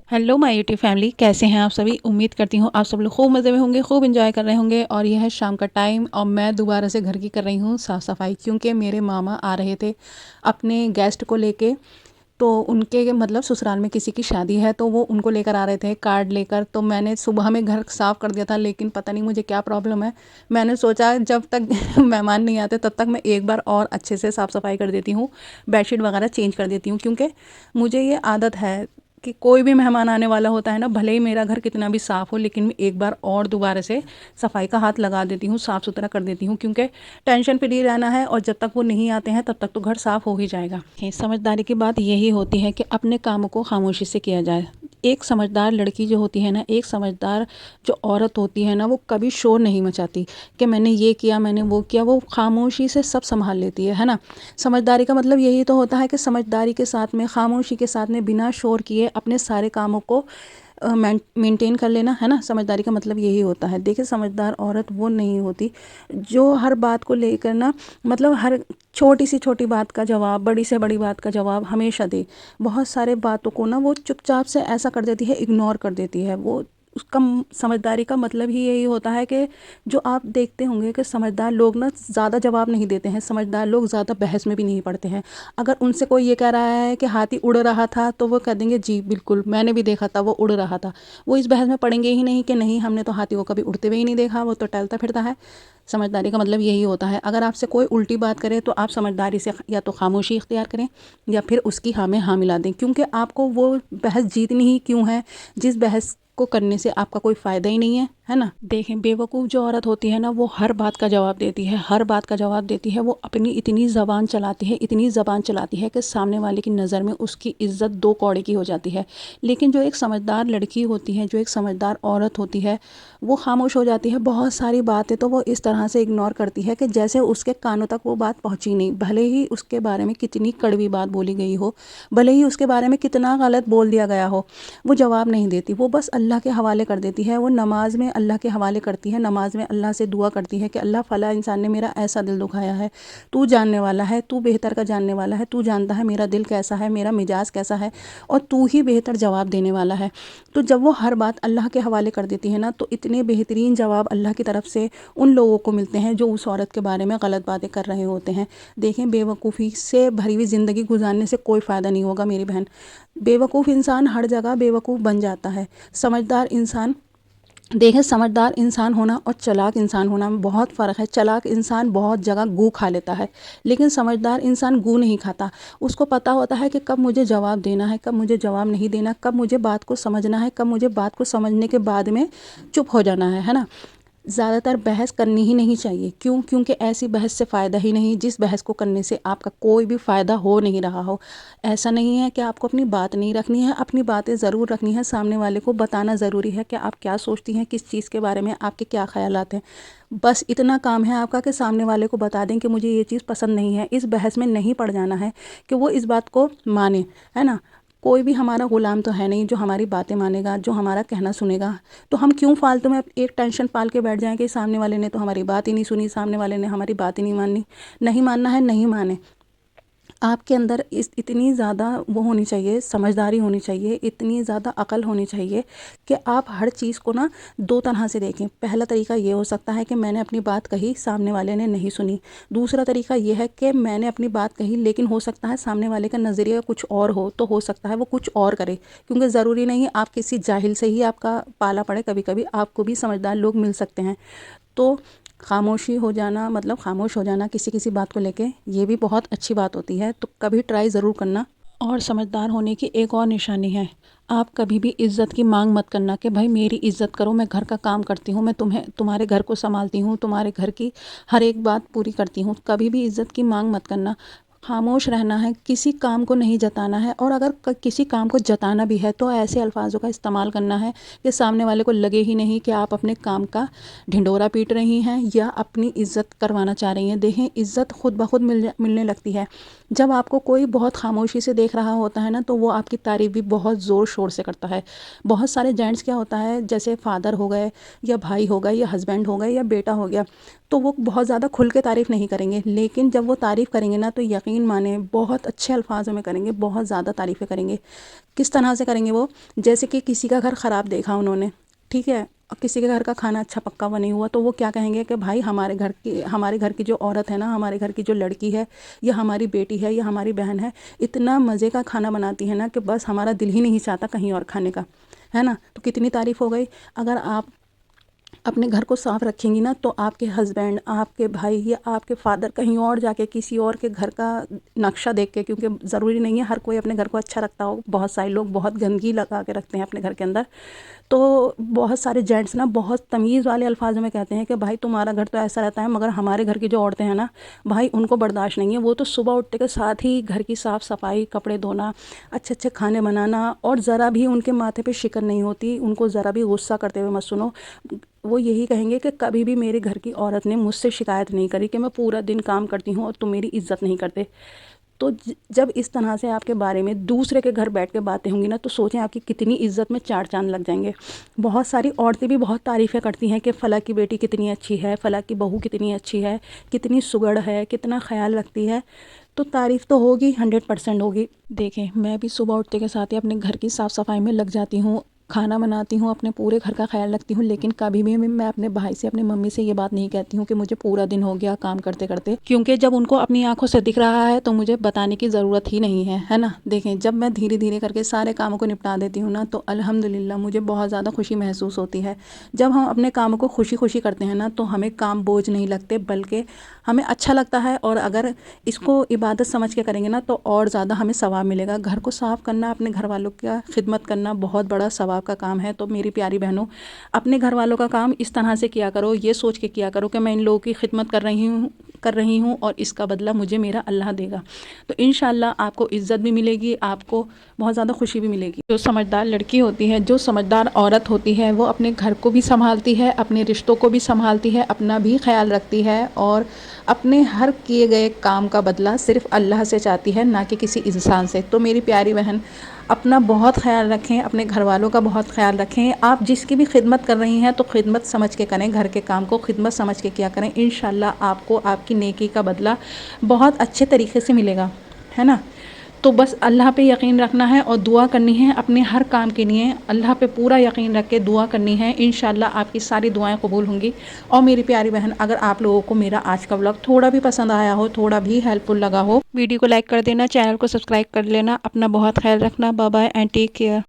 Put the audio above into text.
Hello my YouTube family, कैसे हैं आप सभी। उम्मीद करती हूँ आप सब लोग खूब मज़े में होंगे, खूब एंजॉय कर रहे होंगे। और यह है शाम का टाइम और मैं दोबारा से घर की कर रही हूँ साफ़ सफाई, क्योंकि मेरे मामा आ रहे थे अपने गेस्ट को लेके। तो उनके मतलब ससुराल में किसी की शादी है, तो वो उनको लेकर आ रहे थे कार्ड लेकर। तो मैंने सुबह में घर साफ़ कर दिया था, लेकिन पता नहीं मुझे क्या प्रॉब्लम है। मैंने सोचा जब तक मेहमान नहीं आते तब तक मैं एक बार और अच्छे से साफ़ सफाई कर देती हूँ, बेडशीट वगैरह चेंज कर देती हूँ। क्योंकि मुझे ये आदत है कि कोई भी मेहमान आने वाला होता है ना, भले ही मेरा घर कितना भी साफ़ हो, लेकिन मैं एक बार और दोबारा से सफाई का हाथ लगा देती हूँ, साफ़ सुथरा कर देती हूँ। क्योंकि टेंशन फ्री रहना है, और जब तक वो नहीं आते हैं तब तक तो घर साफ़ हो ही जाएगा। समझदारी की बात यही होती है कि अपने कामों को खामोशी से किया जाए। एक समझदार लड़की जो होती है ना, एक समझदार जो औरत होती है ना, वो कभी शोर नहीं मचाती कि मैंने ये किया, मैंने वो किया। वो खामोशी से सब संभाल लेती है ना। समझदारी का मतलब यही तो होता है कि समझदारी के साथ में, खामोशी के साथ में, बिना शोर किए अपने सारे कामों को मेंटेन कर लेना, है ना। समझदारी का मतलब यही होता है। देखिए, समझदार औरत वो नहीं होती जो हर बात को लेकर ना, मतलब हर छोटी सी छोटी बात का जवाब, बड़ी से बड़ी बात का जवाब हमेशा दे। बहुत सारे बातों को ना वो चुपचाप से ऐसा कर देती है, इग्नोर कर देती है। वो उसका समझदारी का मतलब ही यही होता है कि जो आप देखते होंगे कि समझदार लोग ना ज़्यादा जवाब नहीं देते हैं, समझदार लोग ज़्यादा बहस में भी नहीं पड़ते हैं। अगर उनसे कोई ये कह रहा है कि हाथी उड़ रहा था, तो वो कह देंगे जी बिल्कुल, मैंने भी देखा था वो उड़ रहा था। वो इस बहस में पड़ेंगे ही नहीं कि नहीं, हमने तो हाथी को कभी उड़ते हुए ही नहीं देखा, वो तो टहलता फिरता है। समझदारी का मतलब यही होता है। अगर आपसे कोई उल्टी बात करे तो आप समझदारी से या तो खामोशी इख्तियार करें, या फिर उसकी हाँ में हाँ मिला दें। क्योंकि आपको वो बहस जीतनी ही क्यों है, जिस बहस को करने से आपका कोई फ़ायदा ही नहीं है ना। देखें, बेवकूफ़ जो औरत होती है ना, वो हर बात का जवाब देती है, हर बात का जवाब देती है। वो अपनी इतनी ज़बान चलाती है, इतनी ज़बान चलाती है कि सामने वाले की नज़र में उसकी इज़्ज़त दो कौड़े की हो जाती है। लेकिन जो एक समझदार लड़की होती है, जो एक समझदार औरत होती है, वो खामोश हो जाती है। बहुत सारी बातें तो वो इस तरह से इग्नोर करती है कि जैसे उसके कानों तक वो बात पहुंची नहीं। भले ही उसके बारे में कितनी कड़वी बात बोली गई हो, भले ही उसके बारे में कितना गलत बोल दिया गया हो, वो जवाब नहीं देती। वो बस अल्लाह के हवाले कर देती है। वो नमाज में अल्लाह के हवाले करती है, नमाज में अल्लाह से दुआ करती है कि अल्लाह, फ़ला इंसान ने मेरा ऐसा दिल दुखाया है, तू जानने वाला है, तू बेहतर का जानने वाला है, तू जानता है मेरा दिल कैसा है, मेरा मिजाज कैसा है, और तू ही बेहतर जवाब देने वाला है। तो जब वो हर बात अल्लाह के हवाले कर देती है ना, तो इतने बेहतरीन जवाब अल्लाह की तरफ से उन लोगों को मिलते हैं जो उस औरत के बारे में गलत बातें कर रहे होते हैं। देखें, बेवकूफ़ी से भरी हुई ज़िंदगी गुजारने से कोई फ़ायदा नहीं होगा मेरी बहन। बेवकूफ़ इंसान हर जगह बेवकूफ़ बन जाता है। समझदार इंसान, देखें, समझदार इंसान होना और चालाक इंसान होना में बहुत फ़र्क है। चालाक इंसान बहुत जगह गू खा लेता है, लेकिन समझदार इंसान गू नहीं खाता। उसको पता होता है कि कब मुझे जवाब देना है, कब मुझे जवाब नहीं देना, कब मुझे बात को समझना है, कब मुझे बात को समझने के बाद में चुप हो जाना है ना। ज़्यादातर बहस करनी ही नहीं चाहिए। क्यों? क्योंकि ऐसी बहस से फ़ायदा ही नहीं, जिस बहस को करने से आपका कोई भी फ़ायदा हो नहीं रहा हो। ऐसा नहीं है कि आपको अपनी बात नहीं रखनी है, अपनी बातें ज़रूर रखनी है। सामने वाले को बताना ज़रूरी है कि आप क्या सोचती हैं, किस चीज़ के बारे में आपके क्या ख़यालात हैं। बस इतना काम है आपका कि सामने वाले को बता दें कि मुझे ये चीज़ पसंद नहीं है। इस बहस में नहीं पड़ जाना है कि वो इस बात को माने, है ना। कोई भी हमारा ग़ुलाम तो है नहीं जो हमारी बातें मानेगा, जो हमारा कहना सुनेगा। तो हम क्यों फालतू में एक टेंशन पाल के बैठ जाएं कि सामने वाले ने तो हमारी बात ही नहीं सुनी, सामने वाले ने हमारी बात ही नहीं मानी। नहीं मानना है, नहीं माने। आपके अंदर इतनी ज़्यादा वो होनी चाहिए, समझदारी होनी चाहिए, इतनी ज़्यादा अकल होनी चाहिए कि आप हर चीज़ को ना दो तरह से देखें। पहला तरीका ये हो सकता है कि मैंने अपनी बात कही, सामने वाले ने नहीं सुनी। दूसरा तरीका ये है कि मैंने अपनी बात कही, लेकिन हो सकता है सामने वाले का नज़रिया कुछ और हो, तो हो सकता है वो कुछ और करे। क्योंकि ज़रूरी नहीं आप किसी जाहिल से ही आपका पाला पड़े, कभी कभी आपको भी समझदार लोग मिल सकते हैं। तो खामोशी हो जाना, मतलब खामोश हो जाना किसी किसी बात को लेके, ये भी बहुत अच्छी बात होती है। तो कभी ट्राई ज़रूर करना। और समझदार होने की एक और निशानी है, आप कभी भी इज़्ज़त की मांग मत करना कि भाई मेरी इज़्ज़त करो, मैं घर का काम करती हूँ, मैं तुम्हारे घर को संभालती हूँ, तुम्हारे घर की हर एक बात पूरी करती हूँ। कभी भी इज़्ज़त की मांग मत करना। खामोश रहना है, किसी काम को नहीं जताना है। और अगर किसी काम को जताना भी है तो ऐसे अल्फाजों का इस्तेमाल करना है कि सामने वाले को लगे ही नहीं कि आप अपने काम का ढिंढोरा पीट रही हैं या अपनी इज़्ज़त करवाना चाह रही हैं। देखें, इज़्ज़त खुद ब खुद मिलने लगती है। जब आपको कोई बहुत खामोशी से देख रहा होता है ना, तो वो आपकी तारीफ़ भी बहुत ज़ोर शोर से करता है। बहुत सारे जेंट्स क्या होता है, जैसे फादर हो गए या भाई हो गए या हस्बैंड हो गए या बेटा हो गया, तो वो बहुत ज़्यादा खुल के तारीफ़ नहीं करेंगे। लेकिन जब वो तारीफ़ करेंगे ना, तो यकीन یقین مانیں بہت اچھے الفاظوں میں کریں گے، بہت زیادہ تعریفیں کریں گے۔ کس طرح سے کریں گے وہ؟ جیسے کہ کسی کا گھر خراب دیکھا انہوں نے، ٹھیک ہے، اور کسی کے گھر کا کھانا اچھا پکا ہوا نہیں ہوا، تو وہ کیا کہیں گے کہ بھائی ہمارے گھر کی جو عورت ہے نا، ہمارے گھر کی جو لڑکی ہے یا ہماری بیٹی ہے یا ہماری بہن ہے، اتنا مزے کا کھانا بناتی ہے نا کہ بس ہمارا دل ہی نہیں چاہتا کہیں اور کھانے کا، ہے نا؟ تو کتنی تعریف ہو گئی۔ اگر آپ اپنے گھر کو صاف رکھیں گی نا تو آپ کے ہسبینڈ، آپ کے بھائی یا آپ کے فادر کہیں اور جا کے کسی اور کے گھر کا نقشہ دیکھ کے، کیونکہ ضروری نہیں ہے ہر کوئی اپنے گھر کو اچھا رکھتا ہو، بہت سارے لوگ بہت گندگی لگا کے رکھتے ہیں اپنے گھر کے اندر، تو بہت سارے جینٹس نا بہت تمیز والے الفاظ میں کہتے ہیں کہ بھائی تمہارا گھر تو ایسا رہتا ہے، مگر ہمارے گھر کی جو عورتیں ہیں نا بھائی ان کو برداشت نہیں ہے، وہ تو صبح اٹھتے کے ساتھ ہی گھر کی صاف صفائی، کپڑے دھونا، اچھے اچھے کھانے بنانا، اور ذرا بھی ان کے ماتھے پہ شکن نہیں ہوتی، ان کو ذرا بھی غصہ کرتے ہوئے مت سنو۔ وہ یہی کہیں گے کہ کبھی بھی میرے گھر کی عورت نے مجھ سے شکایت نہیں کری کہ میں پورا دن کام کرتی ہوں اور تم میری عزت نہیں کرتے۔ تو جب اس طرح سے آپ کے بارے میں دوسرے کے گھر بیٹھ کے باتیں ہوں گی نا، تو سوچیں آپ کی کتنی عزت میں چار چاند لگ جائیں گے۔ بہت ساری عورتیں بھی بہت تعریفیں کرتی ہیں کہ فلاں کی بیٹی کتنی اچھی ہے، فلاں کی بہو کتنی اچھی ہے، کتنی سگڑ ہے، کتنا خیال رکھتی ہے، تو تعریف تو ہوگی، 100% ہوگی۔ دیکھیں میں بھی صبح اٹھتے کے ساتھ ہی اپنے گھر کی صاف صفائی میں لگ جاتی ہوں، کھانا بناتی ہوں، اپنے پورے گھر کا خیال رکھتی ہوں، لیکن کبھی بھی میں اپنے بھائی سے، اپنے ممی سے یہ بات نہیں کہتی ہوں کہ مجھے پورا دن ہو گیا کام کرتے کرتے، کیونکہ جب ان کو اپنی آنکھوں سے دکھ رہا ہے تو مجھے بتانے کی ضرورت ہی نہیں ہے نا۔ دیکھیں جب میں دھیرے دھیرے کر کے سارے کاموں کو نپٹا دیتی ہوں نا تو الحمدللہ مجھے بہت زیادہ خوشی محسوس ہوتی ہے۔ جب ہم اپنے کاموں کو خوشی خوشی کرتے ہیں نا تو ہمیں کام بوجھ نہیں لگتے، بلکہ ہمیں اچھا لگتا ہے، اور اگر اس کو عبادت سمجھ کے کریں گے نا تو اور زیادہ ہمیں ثواب ملے گا۔ گھر کو صاف کرنا، اپنے گھر والوں کا خدمت کرنا بہت بڑا ثواب کا کام ہے۔ تو میری پیاری بہنوں، اپنے گھر والوں کا کام اس طرح سے کیا کرو، یہ سوچ کے کیا کرو کہ میں ان لوگوں کی خدمت کر رہی ہوں اور اس کا بدلہ مجھے میرا اللہ دے گا، تو انشاءاللہ آپ کو عزت بھی ملے گی، آپ کو بہت زیادہ خوشی بھی ملے گی۔ جو سمجھدار لڑکی ہوتی ہے، جو سمجھدار عورت ہوتی ہے، وہ اپنے گھر کو بھی سنبھالتی ہے، اپنے رشتوں کو بھی سنبھالتی ہے، اپنا بھی خیال رکھتی ہے، اور اپنے ہر کیے گئے کام کا بدلہ صرف اللہ سے چاہتی ہے، نہ کہ کسی انسان سے۔ تو میری پیاری بہن، اپنا بہت خیال رکھیں، اپنے گھر والوں کا بہت خیال رکھیں۔ آپ جس کی بھی خدمت کر رہی ہیں تو خدمت سمجھ کے کریں، گھر کے کام کو خدمت سمجھ کے کیا کریں، انشاءاللہ آپ کو آپ کی نیکی کا بدلہ بہت اچھے طریقے سے ملے گا، ہے نا؟ تو بس اللہ پہ یقین رکھنا ہے اور دعا کرنی ہے اپنے ہر کام کے لیے، اللہ پہ پورا یقین رکھ کے دعا کرنی ہے، انشاءاللہ آپ کی ساری دعائیں قبول ہوں گی۔ اور میری پیاری بہن، اگر آپ لوگوں کو میرا آج کا ولاگ تھوڑا بھی پسند آیا ہو، تھوڑا بھی ہیلپ فل لگا ہو، ویڈیو کو لائک کر دینا، چینل کو سبسکرائب کر لینا، اپنا بہت خیال رکھنا، bye bye and take care.